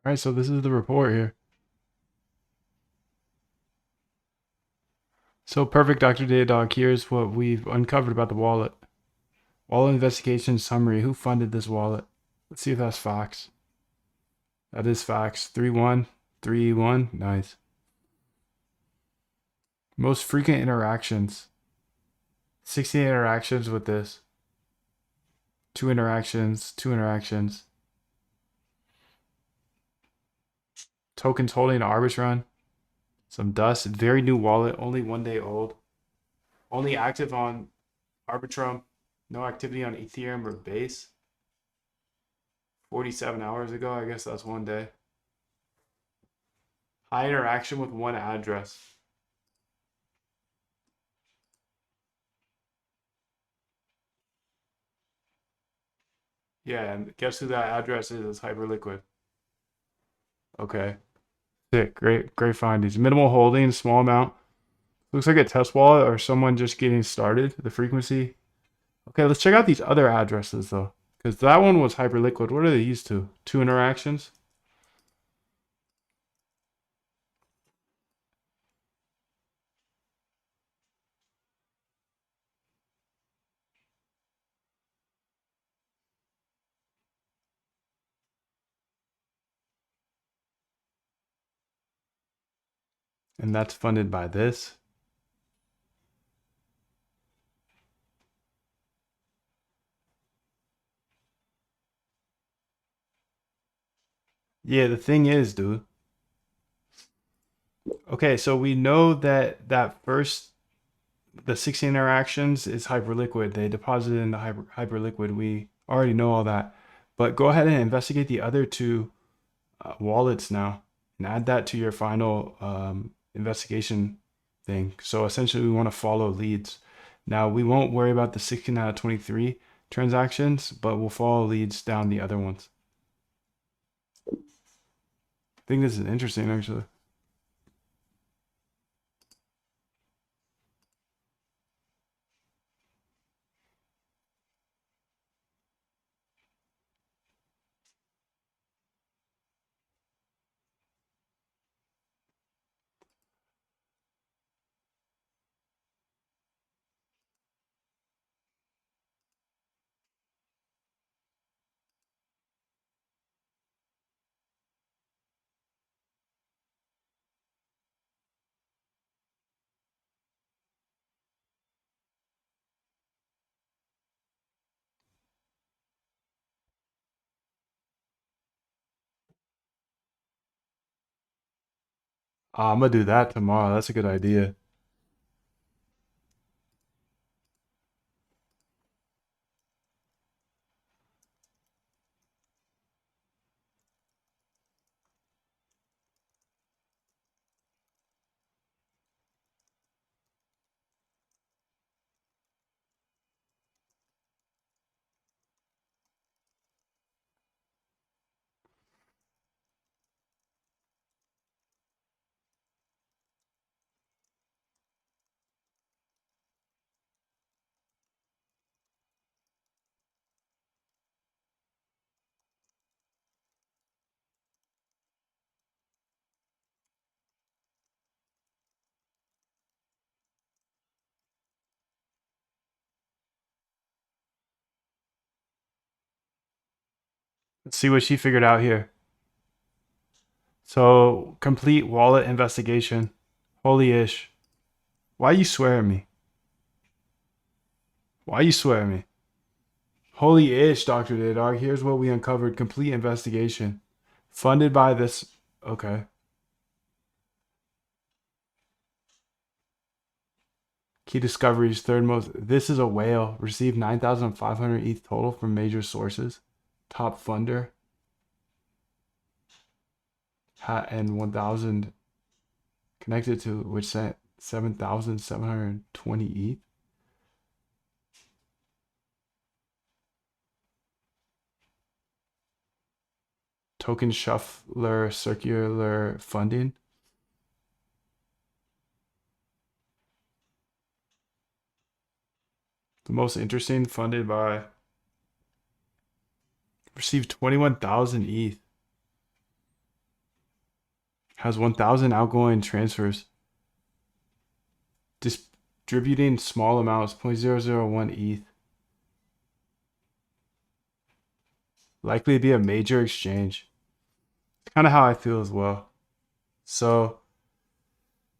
All right, so this is the report here. So perfect, Dr. Datadog. Here's what we've uncovered about the wallet. Wallet investigation summary. Who funded this wallet? Let's see if that's facts. That is facts. 3131. Nice. Most frequent interactions. 16 interactions with this. 2 interactions. Tokens holding Arbitron. Some dust. Very new wallet. Only 1 day old. Only active on Arbitrum. No activity on Ethereum or Base. 47 hours ago. I guess that's 1 day. High interaction with one address. Yeah, and guess who that address is? It's Hyperliquid. Okay. Sick. Great findings. Minimal holding, small amount. Looks like a test wallet or someone just getting started. The frequency. Okay, let's check out these other addresses though. Because that one was Hyperliquid. What are they used to? 2 interactions? And that's funded by this. Yeah, the thing is, dude. Okay, so we know that the 16 interactions is Hyperliquid. They deposited into Hyperliquid. We already know all that. But go ahead and investigate the other two wallets now and add that to your final investigation thing. So essentially, we want to follow leads. Now, we won't worry about the 16 out of 23. transactions, but will follow leads down the other ones. I think this is interesting, actually. I'm gonna do that tomorrow. That's a good idea. Let's see what she figured out here. So, complete wallet investigation. Holy ish. Why you swear at me? Why you swear at me? Holy ish, Dr. Daydog. Here's what we uncovered. Complete investigation. Funded by this. Okay. Key discoveries. Third most. This is a whale. Received 9,500 ETH total from major sources. Top funder. And 1,000 connected to which sent 7,720 ETH. Token shuffler circular funding. The most interesting, funded by, received 21,000 ETH. Has 1,000 outgoing transfers. Distributing small amounts, 0.001 ETH. Likely to be a major exchange. It's kind of how I feel as well. So,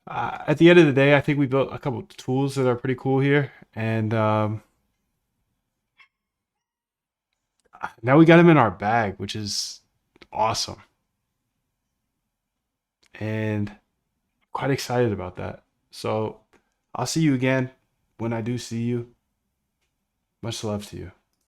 at the end of the day, I think we built a couple of tools that are pretty cool here. And now we got them in our bag, which is awesome. And quite excited about that. So I'll see you again when I do see you. Much love to you.